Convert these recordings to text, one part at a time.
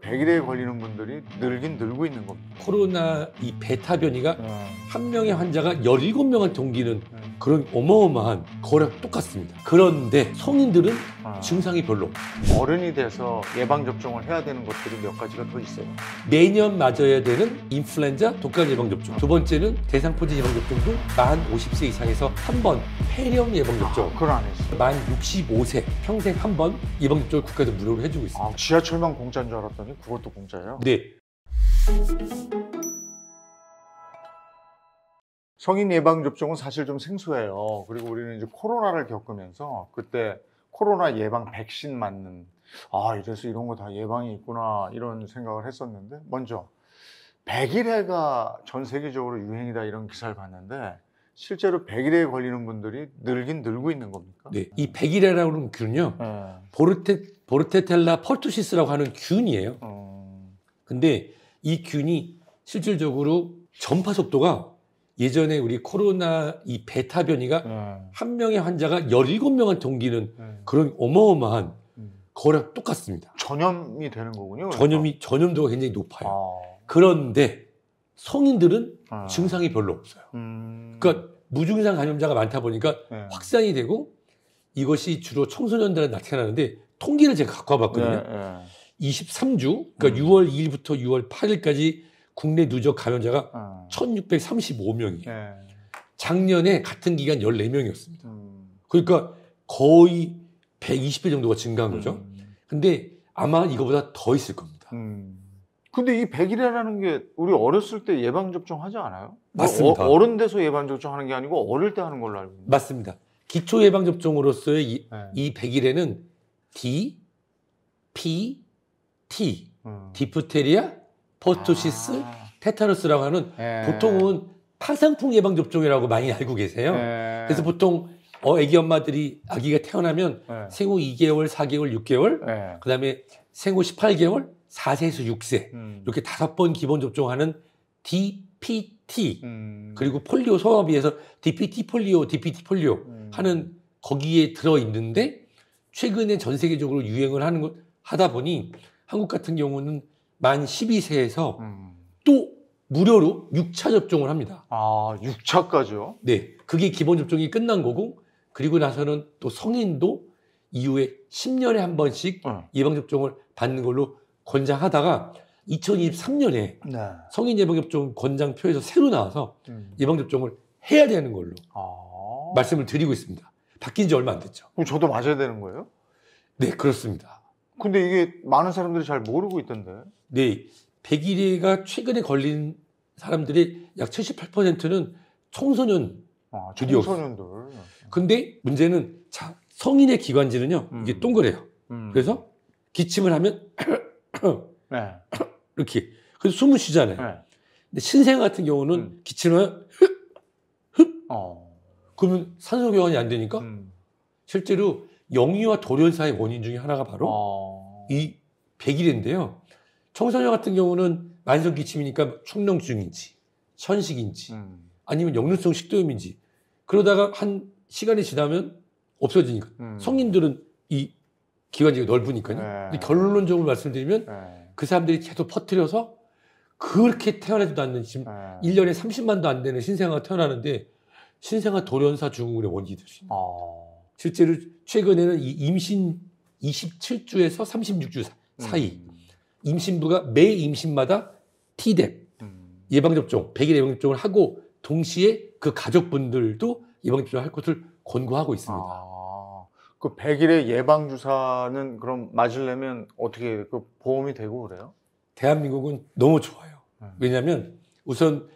100일에 걸리는 분들이 늘긴 늘고 있는 겁니다. 코로나 이 베타 변이가 한 명의 환자가 17명한테 옮기는 그런 어마어마한 거랑 똑같습니다. 그런데 성인들은 증상이 별로 없어요. 어른이 돼서 예방접종을 해야 되는 것들이 몇 가지가 더 있어요. 매년 맞아야 되는 인플루엔자 독감 예방접종. 두 번째는 대상포진 예방접종도 만 50세 이상에서 한 번 폐렴 예방접종. 그걸 안 했어요. 만 65세 평생 한 번 예방접종을 국가에서 무료로 해주고 있습니다. 지하철만 공짜인 줄 알았더니 그것도 공짜예요? 네. 성인 예방접종은 사실 좀 생소해요. 그리고 우리는 이제 코로나를 겪으면서 그때 코로나 예방 백신 맞는 이래서 이런 거 다 예방이 있구나 이런 생각을 했었는데 먼저 100일해가 전 세계적으로 유행이다 이런 기사를 봤는데 실제로 100일에 걸리는 분들이 늘긴 늘고 있는 겁니까? 네. 이 100일해라고 하는 균은요. 보르테텔라 펄투시스라고 하는 균이에요. 근데 이 균이 실질적으로 전파 속도가 예전에 우리 코로나 이 베타 변이가 한 명의 환자가 17명한테 옮기는 그런 어마어마한 거랑 똑같습니다. 전염이 되는 거군요. 그러니까. 전염도가 굉장히 높아요. 그런데 성인들은 증상이 별로 없어요. 그러니까 무증상 감염자가 많다 보니까 확산이 되고 이것이 주로 청소년들한테 나타나는데 통계를 제가 갖고 와봤거든요. 23주, 그러니까 6월 2일부터 6월 8일까지 국내 누적 감염자가 1635명이에요. 작년에 같은 기간 14명이었습니다. 그러니까 거의 120배 정도가 증가한 거죠. 근데 아마 이거보다 더 있을 겁니다. 근데 이 100일이라는 게 우리 어렸을 때 예방접종 하지 않아요? 맞습니다. 어른 돼서 예방접종 하는 게 아니고 어릴 때 하는 걸로 알고 있는데. 맞습니다. 기초 예방접종으로서의 이 100일에는 D, P, T, 디프테리아, 퍼투시스, 테타너스라고 하는 보통은 파상풍 예방접종이라고 많이 알고 계세요. 그래서 보통 아기 엄마들이 아기가 태어나면 생후 2개월, 4개월, 6개월, 그 다음에 생후 18개월, 4세에서 6세 이렇게 5번 기본 접종하는 DPT 그리고 폴리오 소아비에서 DPT 폴리오 하는 거기에 들어있는데 최근에 전 세계적으로 유행을 하다 보니 한국 같은 경우는 만 12세에서 또 무료로 6차 접종을 합니다. 6차까지요? 네. 그게 기본 접종이 끝난 거고 그리고 나서는 또 성인도 이후에 10년에 한 번씩 예방접종을 받는 걸로 권장하다가 2023년에 성인 예방접종 권장표에서 새로 나와서 예방접종을 해야 되는 걸로 말씀을 드리고 있습니다. 바뀐 지 얼마 안 됐죠. 그럼 저도 맞아야 되는 거예요? 네, 그렇습니다. 근데 이게 많은 사람들이 잘 모르고 있던데. 네, 100일에가 최근에 걸린 사람들의 약 78%는 청소년들이었어요. 청소년들. 근데 문제는 성인의 기관지는요, 이게 동그래요. 그래서 기침을 하면 이렇게 그래서 숨을 쉬잖아요. 근데 신생 같은 경우는 기침을 하면 그러면 산소 교환이 안 되니까 실제로 영유아 돌연사의 원인 중에 하나가 바로 이 100일인데요. 청소년 같은 경우는 만성 기침이니까 축농증인지 천식인지 아니면 역류성 식도염인지 그러다가 한 시간이 지나면 없어지니까 성인들은 이 기관지가 넓으니까요. 근데 결론적으로 말씀드리면 그 사람들이 계속 퍼뜨려서 그렇게 태어나지도 않는 지금 1년에 30만도 안 되는 신생아가 태어나는데 신생아 돌연사 증후군의 원인이 될 수 있는 실제로 최근에는 이 임신 27주에서 36주 사이 임신부가 매 임신마다 T뎁 예방접종 100일 예방접종을 하고 동시에 그 가족분들도 예방접종을 할 것을 권고하고 있습니다. 그 100일의 예방주사는 그럼 맞으려면 어떻게 그 보험이 되고 그래요? 대한민국은 너무 좋아요. 왜냐하면 우선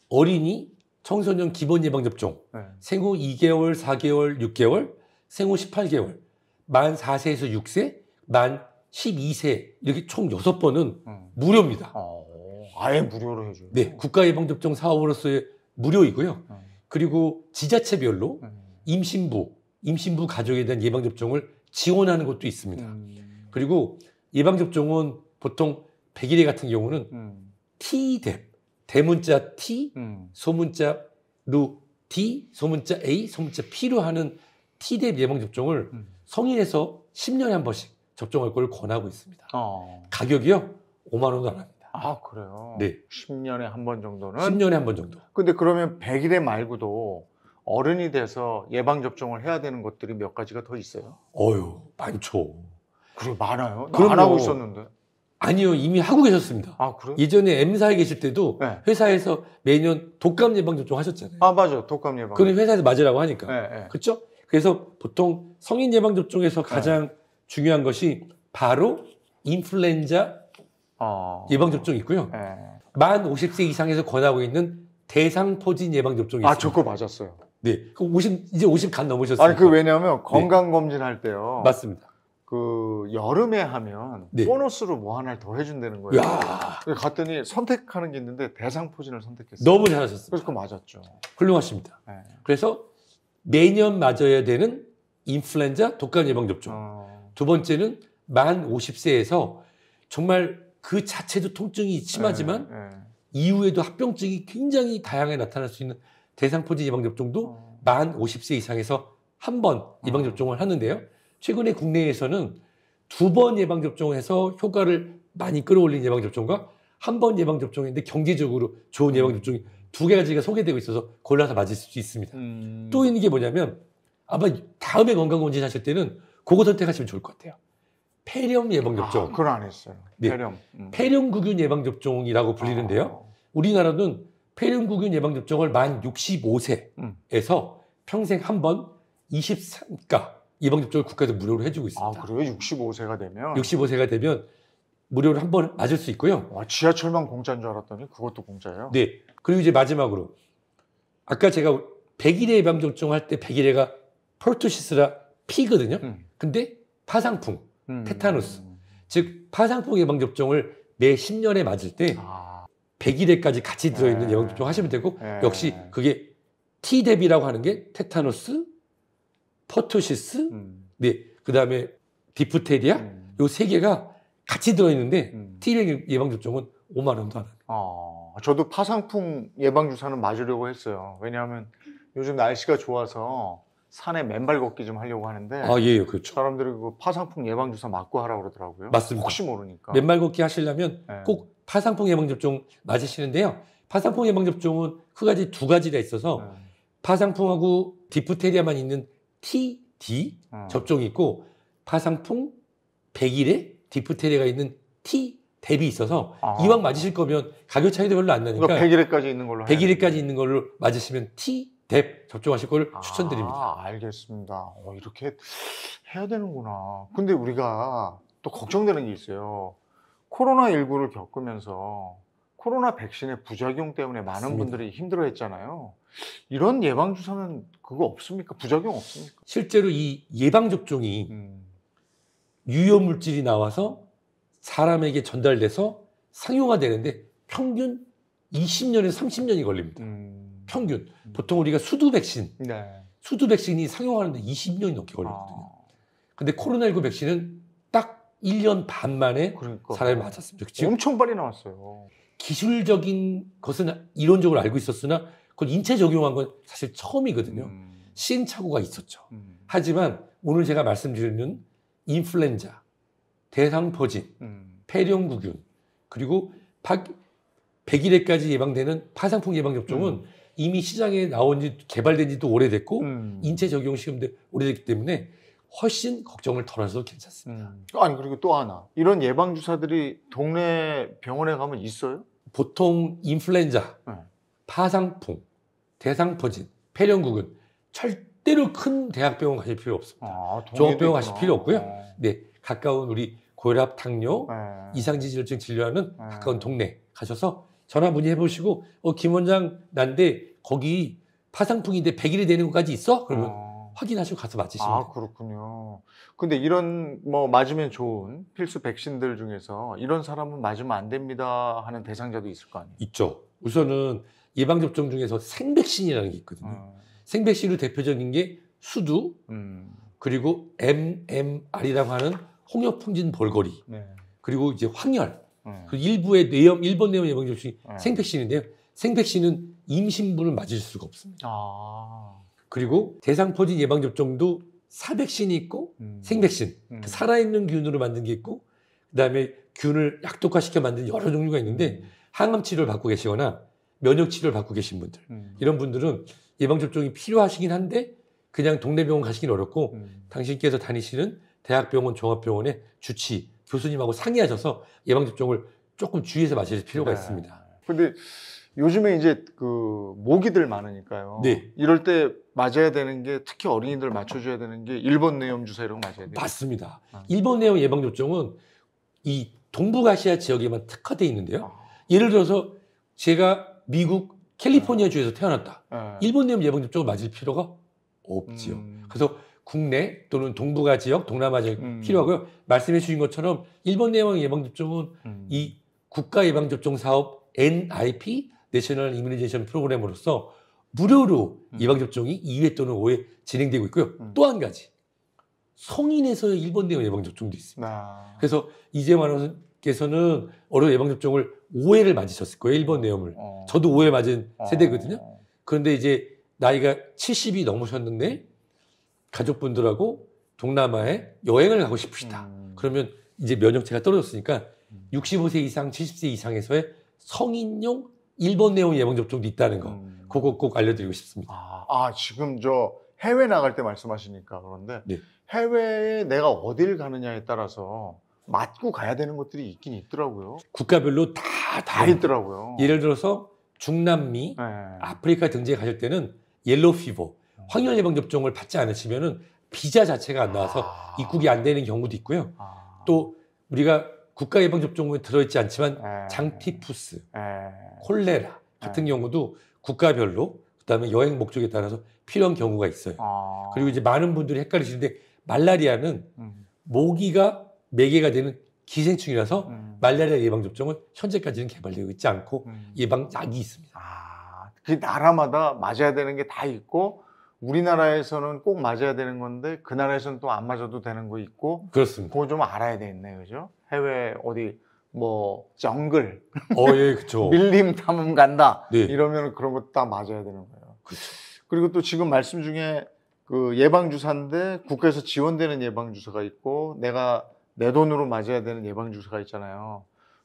어린이 청소년 기본 예방접종 생후 2개월, 4개월, 6개월, 생후 18개월, 만 4세에서 6세, 만 12세 이렇게 총 6번은 무료입니다. 아예 무료로 해줘요? 네, 국가예방접종 사업으로서의 무료이고요. 그리고 지자체별로 임신부 가족에 대한 예방접종을 지원하는 것도 있습니다. 그리고 예방접종은 보통 100일에 같은 경우는 T뎁, 대문자 T, 소문자 루 D, 소문자 A, 소문자 P로 하는 T뎁 예방접종을 성인에서 10년에 한 번씩 접종할 걸 권하고 있습니다. 가격이요? 5만 원도 안 합니다. 아, 그래요? 네. 10년에 한 번 정도는? 10년에 한 번 정도. 근데 그러면 100일에 말고도 어른이 돼서 예방접종을 해야 되는 것들이 몇 가지가 더 있어요? 많죠. 그래, 많아요? 나 그럼요. 안 하고 있었는데. 아니요, 이미 하고 계셨습니다. 아, 그래요? 예전에 M사에 계실 때도 네. 회사에서 매년 독감 예방접종 하셨잖아요. 아, 맞아요. 독감 예방. 그건 회사에서 맞으라고 하니까. 네, 네. 그렇죠? 그래서 보통 성인 예방접종에서 가장 중요한 것이 바로 인플루엔자 예방접종이 있고요. 네. 만 50세 이상에서 권하고 있는 대상포진 예방접종이 아, 있습니다. 저 그거 맞았어요. 네. 이제 50 간 넘으셨어요. 아니, 그 왜냐면 건강검진 할 때요. 맞습니다. 그 여름에 하면 네. 보너스로 뭐 하나를 더 해준다는 거예요. 야, 그래서 갔더니 선택하는 게 있는데 대상포진을 선택했어요. 너무 잘하셨습니다. 그래서 그거 맞았죠. 훌륭하십니다. 네. 그래서 매년 맞아야 되는 인플루엔자 독감 예방접종. 두 번째는 만 50세에서 정말 그 자체도 통증이 심하지만 이후에도 합병증이 굉장히 다양하게 나타날 수 있는 대상포진 예방접종도 만 50세 이상에서 한 번 예방접종을 하는데요. 최근에 국내에서는 2번 예방접종해서 효과를 많이 끌어올린 예방접종과 한 번 예방접종인데 경제적으로 좋은 예방접종이 두 가지가 소개되고 있어서 골라서 맞을 수 있습니다. 또 있는 게 뭐냐면 아마 다음에 건강검진 하실 때는 그거 선택하시면 좋을 것 같아요. 폐렴 예방접종. 그건 안 했어요. 네. 폐렴구균 예방접종이라고 불리는데요. 우리나라는 폐렴구균 예방접종을 만 65세에서 평생 한 번 23가 예방접종을 국가에서 무료로 해주고 있습니다. 아, 그래요? 65세가 되면? 65세가 되면 무료로 한 번 맞을 수 있고요. 와, 지하철만 공짜인 줄 알았더니 그것도 공짜예요? 네. 그리고 이제 마지막으로 아까 제가 100일에 예방접종 할 때 100일에가 프로토시스라 P거든요. 근데 파상풍, 테타누스, 즉 파상풍 예방접종을 매 10년에 맞을 때 100일에까지 같이 들어있는 예방접종 하시면 되고 역시 그게 T대비라고 하는 게 테타누스, 퍼투시스, 네, 그 다음에 디프테리아 요 세 개가 같이 들어있는데 T 예방접종은 5만 원도 안 합니다. 저도 파상풍 예방주사는 맞으려고 했어요. 왜냐하면 요즘 날씨가 좋아서 산에 맨발 걷기 좀 하려고 하는데 예, 그렇죠. 사람들이 그 파상풍 예방주사 맞고 하라고 그러더라고요. 맞습니다. 혹시 모르니까. 맨발 걷기 하시려면 꼭 파상풍 예방접종 맞으시는데요. 파상풍 예방접종은 두 가지가 있어서 파상풍하고 디프테리아만 있는 TD 접종이 있고 파상풍 100일에 디프테리아가 있는 T 대비 있어서 이왕 맞으실 거면 가격 차이도 별로 안 나니까 100일에까지 있는 걸로 100일에까지 있는 걸로 맞으시면 T 뎁 접종하실 걸 추천드립니다. 알겠습니다. 이렇게 해야 되는구나. 근데 우리가 또 걱정되는 게 있어요. 코로나19를 겪으면서 코로나 백신의 부작용 때문에 많은 맞습니다. 분들이 힘들어했잖아요. 이런 예방주사는 그거 없습니까? 부작용 없습니까? 실제로 이 예방접종이 유효물질이 나와서 사람에게 전달돼서 상용화되는데 평균 20년에서 30년이 걸립니다. 평균. 보통 우리가 수두 백신이 상용하는데 20년이 넘게 걸리거든요. 근데 코로나19 백신은 딱 1년 반 만에 사람이 맞았습니다. 엄청 빨리 나왔어요. 기술적인 것은 이론적으로 알고 있었으나 그걸 인체 적용한 건 사실 처음이거든요. 시행착오가 있었죠. 하지만 오늘 제가 말씀드리는 인플루엔자, 대상포진, 폐렴구균, 그리고 100일에까지 예방되는 파상풍 예방접종은 이미 시장에 나온 지 개발된 지도 오래됐고 인체 적용 시험도 오래됐기 때문에 훨씬 걱정을 덜어서 괜찮습니다. 아니, 그리고 또 하나. 이런 예방주사들이 동네 병원에 가면 있어요? 보통 인플루엔자, 파상풍, 대상포진, 폐렴구균 절대로 큰 대학병원 가실 필요 없습니다. 종합병원 가실 필요 없고요. 네, 가까운 우리 고혈압, 당뇨, 이상지질증 진료하는 가까운 동네 가셔서 전화 문의해 보시고 김 원장 난데 거기 파상풍인데 100일이 되는 것까지 있어? 그러면 확인하시고 가서 맞으시면 돼요. 그렇군요. 근데 이런 맞으면 좋은 필수 백신들 중에서 이런 사람은 맞으면 안 됩니다 하는 대상자도 있을 거 아니에요? 있죠. 우선은 예방접종 중에서 생백신이라는 게 있거든요. 생백신으로 대표적인 게 수두, 그리고 MMR이라고 하는 홍역풍진 볼거리, 그리고 이제 황열, 그 일부의 일본 내염 예방접종이 생백신인데요. 생백신은 임신부는 맞을 수가 없습니다. 그리고 대상포진 예방접종도 사백신이 있고 생백신, 살아있는 균으로 만든 게 있고, 그 다음에 균을 약독화시켜 만드는 여러 종류가 있는데 항암 치료를 받고 계시거나 면역 치료를 받고 계신 분들 이런 분들은 예방접종이 필요하시긴 한데 그냥 동네 병원 가시긴 어렵고 당신께서 다니시는 대학병원, 종합병원의 주치, 교수님하고 상의하셔서 예방접종을 조금 주의해서 맞으실 필요가 있습니다. 근데 요즘에 이제 그 모기들 많으니까요. 네. 이럴 때 맞아야 되는 게 특히 어린이들 맞춰줘야 되는 게 일본 뇌염 주사 이런 거 맞아야 돼요. 맞습니다. 일본 뇌염 예방접종은 이 동북아시아 지역에만 특화되어 있는데요. 예를 들어서 제가 미국 캘리포니아 주에서 태어났다. 일본 뇌염 예방접종을 맞을 필요가 없지요. 그래서 국내 또는 동북아 지역, 동남아 지역 필요하고요. 말씀해 주신 것처럼 일본 뇌염 예방접종은 이 국가 예방접종 사업 NIP 내셔널 이뮤니제이션 프로그램으로서 무료로 예방접종이 2회 또는 5회 진행되고 있고요. 또 한 가지 성인에서의 일본 뇌염 예방접종도 있습니다. 그래서 이재만 아나운서께서는 어려 예방접종을 5회를 맞으셨을 거예요. 일본 뇌염을. 저도 5회 맞은 세대거든요. 그런데 이제 나이가 70이 넘으셨는데 가족분들하고 동남아에 여행을 가고 싶으시다. 그러면 이제 면역체가 떨어졌으니까 65세 이상, 70세 이상에서의 성인용 일본 뇌염 예방접종도 있다는 거. 그거 꼭 알려드리고 싶습니다. 지금 저 해외 나갈 때 말씀하시니까 그런데 네. 해외에 내가 어딜 가느냐에 따라서 맞고 가야 되는 것들이 있긴 있더라고요. 국가별로 다 있더라고요. 예를 들어서 중남미, 아프리카 등지에 가실 때는 옐로우 피버, 황열 예방접종을 받지 않으시면은 비자 자체가 안 나와서 입국이 안 되는 경우도 있고요. 또 우리가 국가 예방접종에 들어있지 않지만 장티푸스, 콜레라 같은 경우도 국가별로 그다음에 여행 목적에 따라서 필요한 경우가 있어요. 그리고 이제 많은 분들이 헷갈리시는데 말라리아는 모기가 매개가 되는 기생충이라서 말라리아 예방접종은 현재까지는 개발되어 있지 않고 예방약이 있습니다. 그 나라마다 맞아야 되는 게 다 있고 우리나라에서는 꼭 맞아야 되는 건데 그 나라에서는 또 안 맞아도 되는 거 있고 그렇습니다. 그거 좀 알아야 되겠네, 그죠? 해외 어디 뭐 정글, 예, 그렇죠. 밀림 탐험 간다 네. 이러면 그런 거 다 맞아야 되는 거예요. 그렇죠. 그리고 또 지금 말씀 중에 그 예방주사인데 국가에서 지원되는 예방주사가 있고 내가 내 돈으로 맞아야 되는 예방주사가 있잖아요.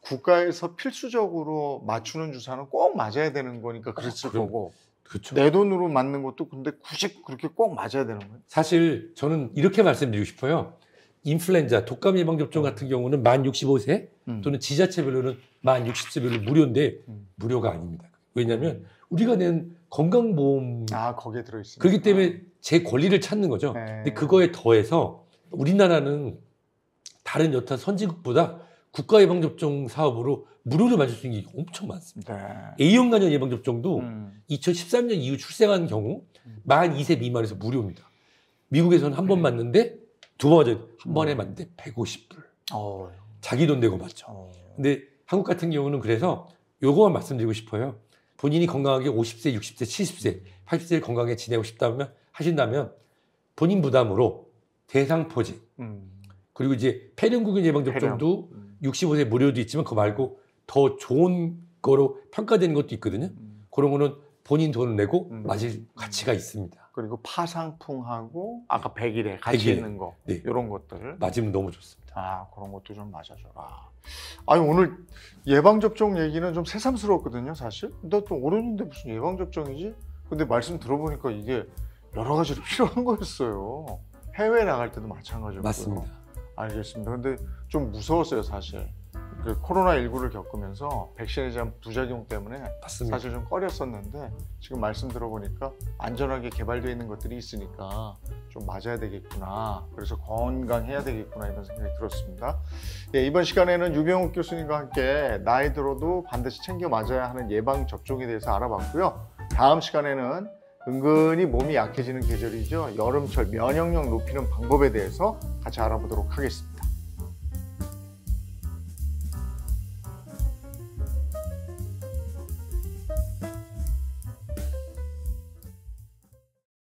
국가에서 필수적으로 맞추는 주사는 꼭 맞아야 되는 거니까 그랬을 거고 그렇죠. 내 돈으로 맞는 것도 근데 굳이 그렇게 꼭 맞아야 되는 거예요? 사실 저는 이렇게 말씀드리고 싶어요. 인플루엔자, 독감 예방접종 같은 경우는 만 65세 또는 지자체별로는 만 60세별로 무료인데 무료가 아닙니다. 왜냐하면 우리가 낸 건강보험 거기에 들어있습니다. 그렇기 때문에 제 권리를 찾는 거죠. 근데 그거에 더해서 우리나라는 다른 여타 선진국보다 국가 예방접종 사업으로 무료로 맞을 수 있는 게 엄청 많습니다. A형 간염 예방접종도 2013년 이후 출생한 경우 만 2세 미만에서 무료입니다. 미국에서는 한 번 맞는데 두 번 맞아요. 한 번에 맞는데 150불. 자기 돈 내고 맞죠. 근데 한국 같은 경우는 그래서 요거만 말씀드리고 싶어요. 본인이 건강하게 50세, 60세, 70세, 80세 건강하게 지내고 싶다면 하신다면 본인 부담으로 대상포진 그리고 이제 폐렴구균 예방접종도 65세 무료도 있지만 그거 말고 더 좋은 거로 평가되는 것도 있거든요. 그런 거는 본인 돈을 내고 맞을 가치가 있습니다. 그리고 파상풍하고 아까 100일에 같이 있는 거 이런 것들 맞으면 너무 좋습니다. 그런 것도 좀 맞아줘라. 오늘 예방접종 얘기는 좀 새삼스러웠거든요, 사실. 근데 또 어른인데 무슨 예방접종이지? 근데 말씀 들어보니까 이게 여러 가지로 필요한 거였어요. 해외 나갈 때도 마찬가지였고요. 맞습니다. 알겠습니다. 근데 좀 무서웠어요, 사실. 그 코로나19를 겪으면서 백신에 대한 부작용 때문에 맞습니다. 사실 좀 꺼렸었는데 지금 말씀 들어보니까 안전하게 개발되어 있는 것들이 있으니까 좀 맞아야 되겠구나. 그래서 건강해야 되겠구나 이런 생각이 들었습니다. 이번 시간에는 유병욱 교수님과 함께 나이 들어도 반드시 챙겨 맞아야 하는 예방접종에 대해서 알아봤고요. 다음 시간에는 은근히 몸이 약해지는 계절이죠. 여름철 면역력 높이는 방법에 대해서 같이 알아보도록 하겠습니다.